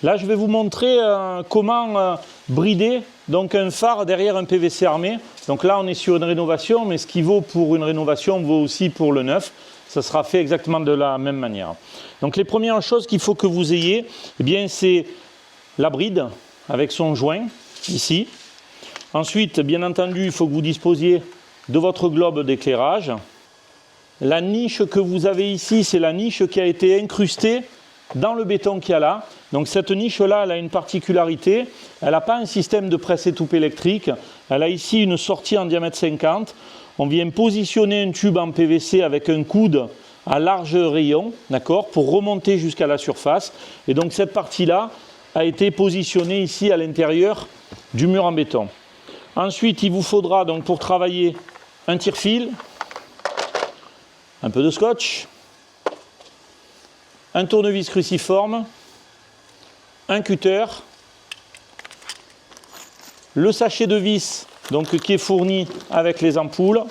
Là, je vais vous montrer comment brider donc un phare derrière un PVC armé. Donc là, on est sur une rénovation, mais ce qui vaut pour une rénovation vaut aussi pour le neuf. Ça sera fait exactement de la même manière. Donc les premières choses qu'il faut que vous ayez, eh bien, c'est la bride avec son joint, ici. Ensuite, bien entendu, il faut que vous disposiez de votre globe d'éclairage. La niche que vous avez ici, c'est la niche qui a été incrustée dans le béton qu'il y a là. Donc cette niche-là, elle a une particularité. Elle n'a pas un système de presse-étoupe électrique. Elle a ici une sortie en diamètre 50. On vient positionner un tube en PVC avec un coude à large rayon, d'accord, pour remonter jusqu'à la surface. Et donc cette partie-là a été positionnée ici à l'intérieur du mur en béton. Ensuite, il vous faudra donc pour travailler un tire-fil, un peu de scotch, un tournevis cruciforme, un cutter, le sachet de vis donc, qui est fourni avec les ampoules,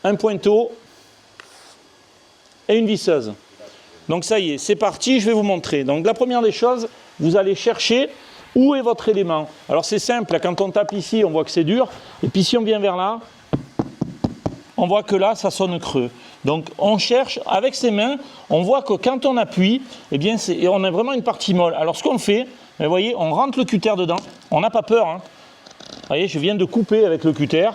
un pointeau et une visseuse. Donc ça y est, c'est parti, je vais vous montrer. Donc la première des choses, vous allez chercher où est votre élément. Alors c'est simple, quand on tape ici, on voit que c'est dur, et puis si on vient vers là, on voit que là, ça sonne creux. Donc on cherche avec ses mains, on voit que quand on appuie, eh bien, on a vraiment une partie molle. Alors ce qu'on fait, vous voyez, on rentre le cutter dedans, on n'a pas peur. Hein. Vous voyez, je viens de couper avec le cutter,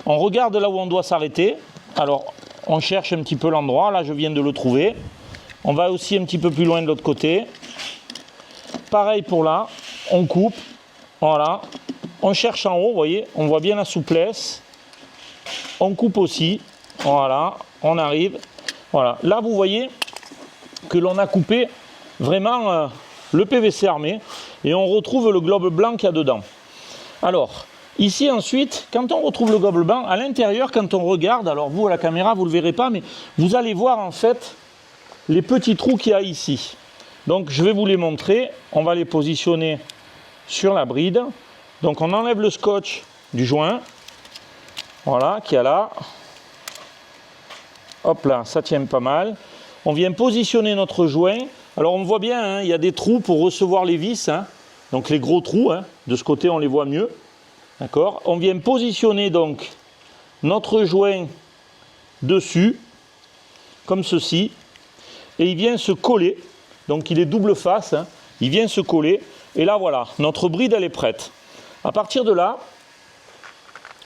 on regarde là où on doit s'arrêter. Alors on cherche un petit peu l'endroit, là je viens de le trouver. On va aussi un petit peu plus loin de l'autre côté. Pareil pour là, on coupe, voilà. On cherche en haut, vous voyez, on voit bien la souplesse. On coupe aussi, voilà, on arrive. Voilà, là vous voyez que l'on a coupé vraiment le PVC armé et on retrouve le globe blanc qu'il y a dedans. Alors, ici ensuite, quand on retrouve le globe blanc, à l'intérieur, quand on regarde, alors vous à la caméra vous ne le verrez pas, mais vous allez voir en fait les petits trous qu'il y a ici. Donc je vais vous les montrer, on va les positionner sur la bride. Donc on enlève le scotch du joint, voilà, qui est là. Hop là, ça tient pas mal. On vient positionner notre joint. Alors on voit bien, hein, il y a des trous pour recevoir les vis, hein, donc les gros trous, hein, de ce côté on les voit mieux. D'accord. On vient positionner donc notre joint dessus, comme ceci, et il vient se coller. Donc il est double face, hein, il vient se coller. Et là voilà, notre bride elle est prête. À partir de là,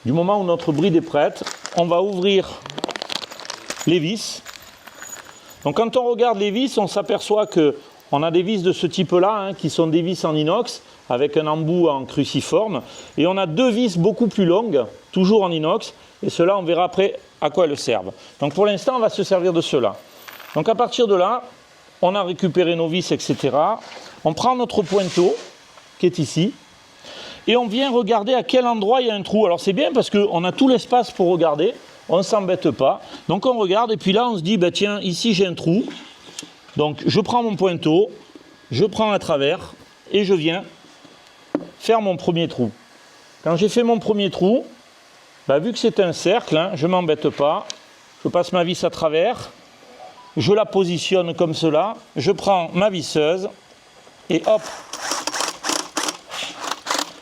du moment où notre bride est prête, on va ouvrir les vis. Donc quand on regarde les vis, on s'aperçoit qu'on a des vis de ce type-là, hein, qui sont des vis en inox, avec un embout en cruciforme. Et on a deux vis beaucoup plus longues, toujours en inox. Et cela, on verra après à quoi elles servent. Donc pour l'instant, on va se servir de cela. Donc à partir de là, on a récupéré nos vis, etc. On prend notre pointeau, qui est ici. Et on vient regarder à quel endroit il y a un trou. Alors c'est bien parce qu'on a tout l'espace pour regarder. On ne s'embête pas. Donc on regarde et puis là on se dit, bah tiens, ici j'ai un trou. Donc je prends mon pointeau, je prends à travers et je viens faire mon premier trou. Quand j'ai fait mon premier trou, bah, vu que c'est un cercle, hein, je ne m'embête pas. Je passe ma vis à travers, je la positionne comme cela, je prends ma visseuse et hop.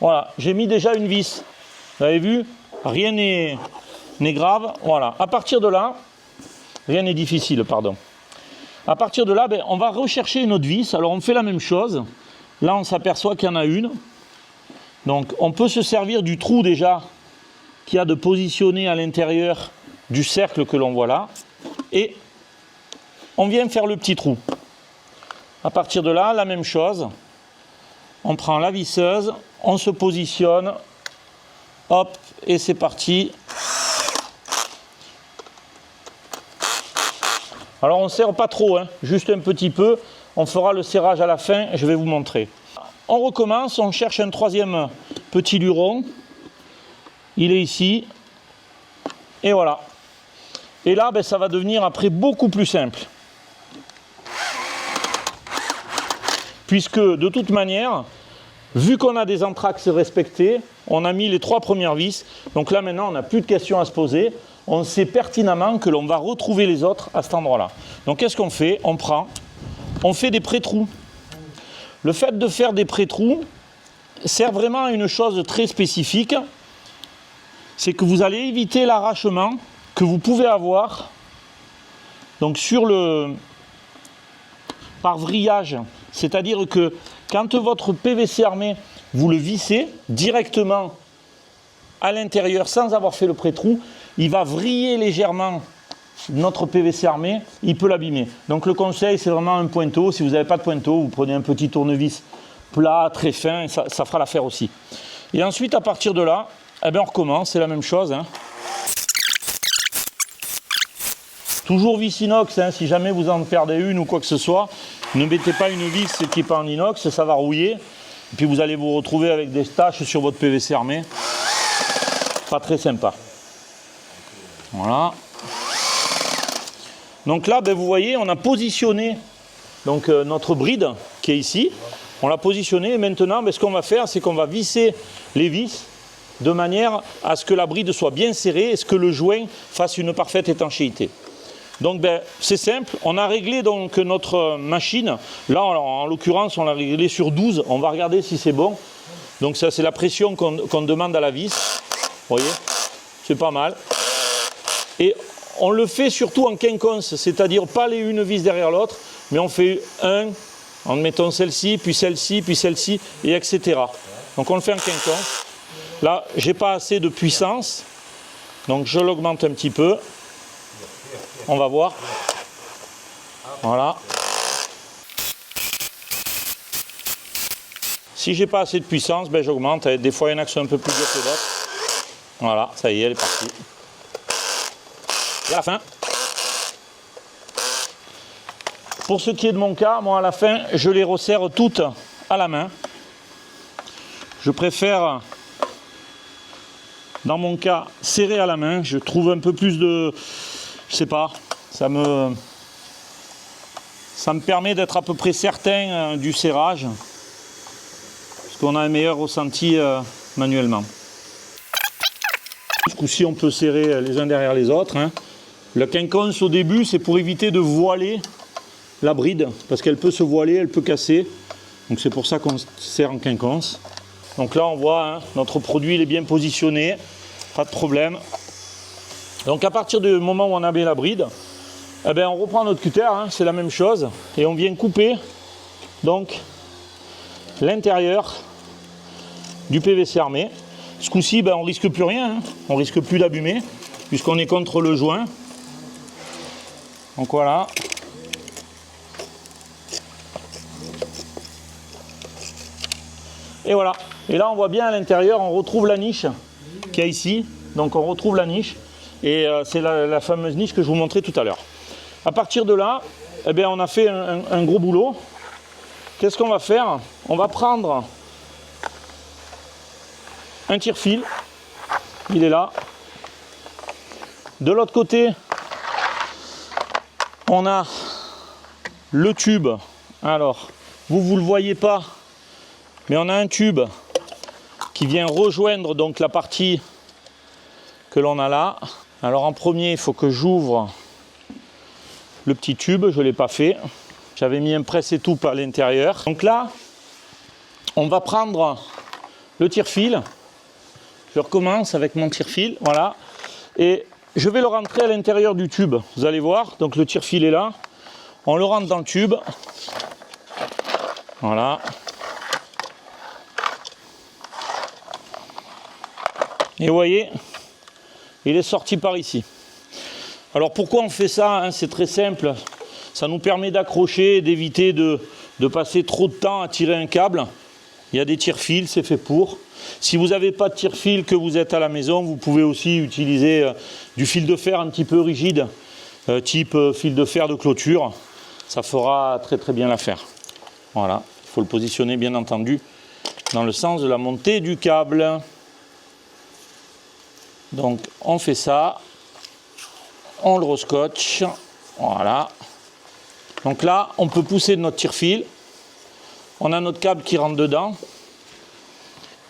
Voilà, j'ai mis déjà une vis. Vous avez vu? Rien n'est grave. Voilà. À partir de là, rien n'est difficile, pardon. À partir de là, ben, on va rechercher une autre vis. Alors on fait la même chose. Là, on s'aperçoit qu'il y en a une. Donc on peut se servir du trou déjà qu'il y a de positionner à l'intérieur du cercle que l'on voit là. Et on vient faire le petit trou. À partir de là, la même chose. On prend la visseuse, on se positionne, hop, et c'est parti. Alors on ne serre pas trop, hein, juste un petit peu. On fera le serrage à la fin, je vais vous montrer. On recommence, on cherche un troisième petit luron. Il est ici. Et voilà. Et là, ben, ça va devenir après beaucoup plus simple. Puisque de toute manière, vu qu'on a des entr'axes respectés, on a mis les 3 premières vis. Donc là maintenant, on n'a plus de questions à se poser. On sait pertinemment que l'on va retrouver les autres à cet endroit-là. Donc qu'est-ce qu'on fait? On prend, on fait des pré-trous. Le fait de faire des pré-trous sert vraiment à une chose très spécifique, c'est que vous allez éviter l'arrachement que vous pouvez avoir donc par vrillage. C'est-à-dire que quand votre PVC armé, vous le vissez directement à l'intérieur sans avoir fait le pré-trou, il va vriller légèrement notre PVC armé, il peut l'abîmer. Donc le conseil, c'est vraiment un pointeau. Si vous n'avez pas de pointeau, vous prenez un petit tournevis plat, très fin, et ça fera l'affaire aussi. Et ensuite, à partir de là, eh bien, on recommence, c'est la même chose. Hein. Toujours vis inox, hein, si jamais vous en perdez une ou quoi que ce soit, ne mettez pas une vis qui n'est pas en inox, ça va rouiller. Et puis vous allez vous retrouver avec des taches sur votre PVC armé. Pas très sympa. Voilà. Donc là, ben, vous voyez, on a positionné donc, notre bride qui est ici. On l'a positionné et maintenant, ben, ce qu'on va faire, c'est qu'on va visser les vis de manière à ce que la bride soit bien serrée et ce que le joint fasse une parfaite étanchéité. Donc ben, c'est simple, on a réglé donc notre machine. Là, en l'occurrence, on l'a réglé sur 12. On va regarder si c'est bon. Donc ça, c'est la pression qu'on demande à la vis. Vous voyez, c'est pas mal. Et on le fait surtout en quinconce, c'est-à-dire pas les une vis derrière l'autre, mais on fait un, en mettant celle-ci, puis celle-ci, puis celle-ci, et etc. Donc on le fait en quinconce. Là, j'ai pas assez de puissance, donc je l'augmente un petit peu. On va voir. Voilà. Si j'ai pas assez de puissance, ben j'augmente. Des fois, il y en a qui sont un peu plus durs que d'autres. Voilà, ça y est, elle est partie. Et à la fin. Pour ce qui est de mon cas, moi à la fin, je les resserre toutes à la main. Je préfère, dans mon cas, serrer à la main. Je trouve un peu plus de... Je sais pas, ça me permet d'être à peu près certain du serrage, parce qu'on a un meilleur ressenti manuellement. Ce coup-ci, on peut serrer les uns derrière les autres. Hein. Le quinconce au début, c'est pour éviter de voiler la bride, parce qu'elle peut se voiler, elle peut casser. Donc c'est pour ça qu'on serre en quinconce. Donc là, on voit, hein, notre produit il est bien positionné, pas de problème. Donc à partir du moment où on a mis la bride, eh bien, on reprend notre cutter, hein, c'est la même chose, et on vient couper donc l'intérieur du PVC armé. Ce coup-ci, ben, on risque plus rien, hein, on risque plus d'abîmer, puisqu'on est contre le joint. Donc voilà. Et voilà. Et là, on voit bien à l'intérieur, on retrouve la niche qu'il y a ici. Donc on retrouve la niche. Et c'est la fameuse niche que je vous montrais tout à l'heure. À partir de là, eh bien, on a fait un gros boulot. Qu'est-ce qu'on va faire? On va prendre un tire-fil. Il est là. De l'autre côté, on a le tube. Alors, vous ne le voyez pas, mais on a un tube qui vient rejoindre donc la partie que l'on a là. Alors en premier, il faut que j'ouvre le petit tube, je ne l'ai pas fait. J'avais mis un presse-étoupe à l'intérieur. Donc là, on va prendre le tire-fil. Je recommence avec mon tire-fil, voilà. Et je vais le rentrer à l'intérieur du tube. Vous allez voir, donc le tire-fil est là. On le rentre dans le tube. Voilà. Et vous voyez, il est sorti par ici. Alors pourquoi on fait ça, hein? C'est très simple. Ça nous permet d'accrocher et d'éviter de passer trop de temps à tirer un câble. Il y a des tire-fils, c'est fait pour. Si vous n'avez pas de tire-fil, que vous êtes à la maison, vous pouvez aussi utiliser du fil de fer un petit peu rigide, type fil de fer de clôture. Ça fera très très bien l'affaire. Voilà, il faut le positionner bien entendu dans le sens de la montée du câble. Donc on fait ça, on le rescotche, voilà. Donc là, on peut pousser notre tire-fil, on a notre câble qui rentre dedans,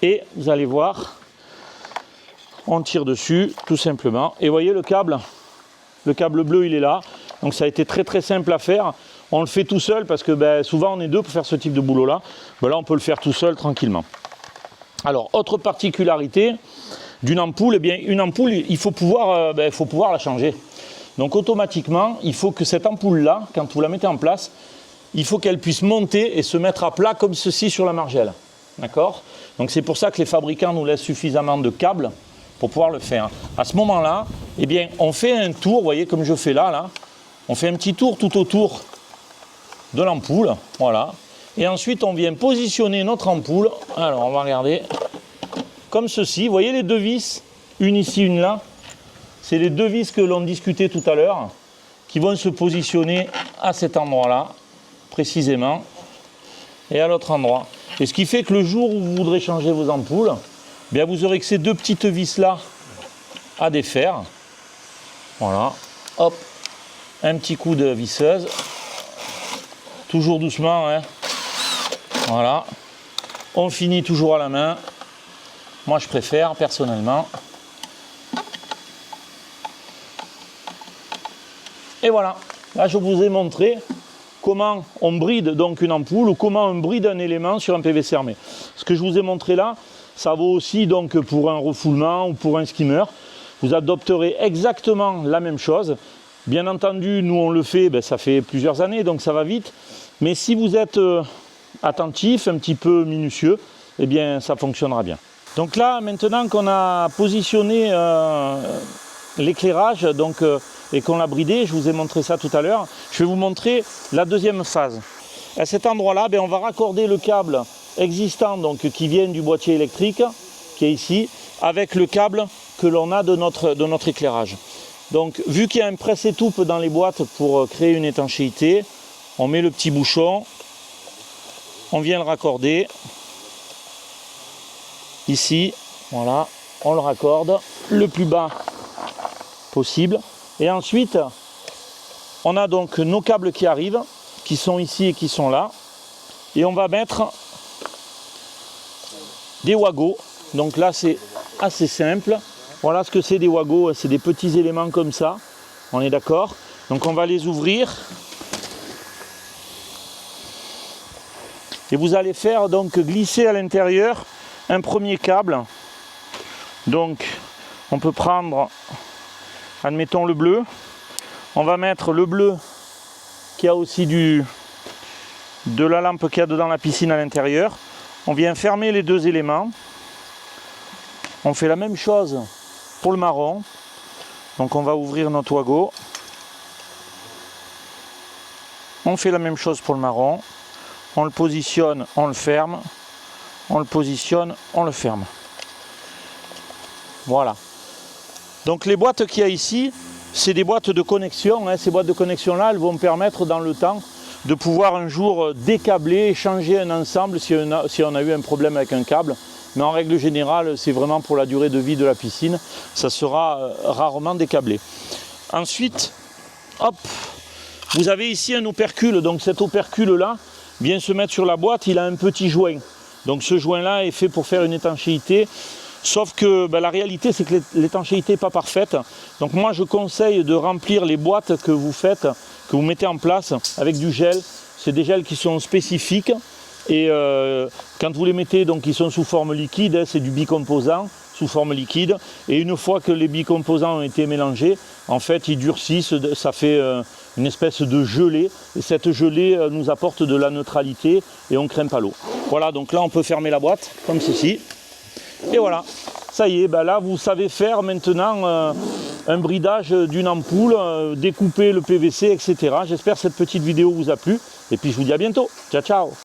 et vous allez voir, on tire dessus tout simplement. Et vous voyez le câble bleu il est là, donc ça a été très très simple à faire. on le fait tout seul parce que souvent on est deux pour faire ce type de boulot-là. Là, on peut le faire tout seul tranquillement. Alors, autre particularité d'une ampoule, une ampoule, il faut pouvoir la changer. Donc automatiquement, il faut que cette ampoule-là, quand vous la mettez en place, il faut qu'elle puisse monter et se mettre à plat comme ceci sur la margelle. D'accord? Donc c'est pour ça que les fabricants nous laissent suffisamment de câbles pour pouvoir le faire. À ce moment-là, on fait un tour, vous voyez comme je fais là, on fait un petit tour tout autour de l'ampoule, voilà. Et ensuite, on vient positionner notre ampoule. Alors, on va regarder comme ceci. Vous voyez les deux vis, une ici, une là. C'est les deux vis que l'on discutait tout à l'heure, qui vont se positionner à cet endroit-là, précisément, et à l'autre endroit. Et ce qui fait que le jour où vous voudrez changer vos ampoules, vous aurez que ces deux petites vis-là à défaire. Voilà, hop, un petit coup de visseuse. Toujours doucement, hein. Voilà. On finit toujours à la main. Moi, je préfère, personnellement. Et voilà, là je vous ai montré comment on bride donc une ampoule ou comment on bride un élément sur un PVC armé. Ce que je vous ai montré là, ça vaut aussi donc pour un refoulement ou pour un skimmer. Vous adopterez exactement la même chose. Bien entendu, nous on le fait, ça fait plusieurs années, donc ça va vite. Mais si vous êtes attentif, un petit peu minutieux, ça fonctionnera bien. Donc là, maintenant qu'on a positionné l'éclairage, et qu'on l'a bridé, je vous ai montré ça tout à l'heure, je vais vous montrer la deuxième phase. À cet endroit-là, on va raccorder le câble existant qui vient du boîtier électrique, qui est ici, avec le câble que l'on a de notre éclairage. Donc, vu qu'il y a un presse-étoupe dans les boîtes pour créer une étanchéité, on met le petit bouchon, on vient le raccorder, ici, voilà, on le raccorde le plus bas possible. Et ensuite, on a donc nos câbles qui arrivent, qui sont ici et qui sont là. Et on va mettre des wagos. Donc là, c'est assez simple. Voilà ce que c'est des wagos. C'est des petits éléments comme ça. On est d'accord? Donc on va les ouvrir. Et vous allez faire donc glisser à l'intérieur un premier câble. Donc on peut prendre, admettons le bleu. On va mettre le bleu qui a aussi de la lampe qu'il y a dedans la piscine à l'intérieur. On vient fermer les deux éléments. On fait la même chose pour le marron. Donc on va ouvrir notre wago. On fait la même chose pour le marron. On le positionne, on le ferme. On le positionne, on le ferme. Voilà. Donc les boîtes qu'il y a ici, c'est des boîtes de connexion. Ces boîtes de connexion-là, elles vont permettre dans le temps de pouvoir un jour décabler, changer un ensemble si on a eu un problème avec un câble. Mais en règle générale, c'est vraiment pour la durée de vie de la piscine. Ça sera rarement décablé. Ensuite, hop, vous avez ici un opercule. Donc cet opercule-là vient se mettre sur la boîte. Il a un petit joint. Donc ce joint-là est fait pour faire une étanchéité. Sauf que la réalité, c'est que l'étanchéité n'est pas parfaite. Donc moi, je conseille de remplir les boîtes que vous faites, que vous mettez en place avec du gel. C'est des gels qui sont spécifiques. Et quand vous les mettez, donc ils sont sous forme liquide, c'est du bicomposant sous forme liquide. Et une fois que les bicomposants ont été mélangés, en fait, ils durcissent, ça fait une espèce de gelée. Et cette gelée nous apporte de la neutralité et on ne craint pas l'eau. Voilà, donc là, on peut fermer la boîte, comme ceci. Et voilà, ça y est, là vous savez faire maintenant un bridage d'une ampoule, découper le PVC, etc. J'espère que cette petite vidéo vous a plu. Et puis je vous dis à bientôt. Ciao, ciao.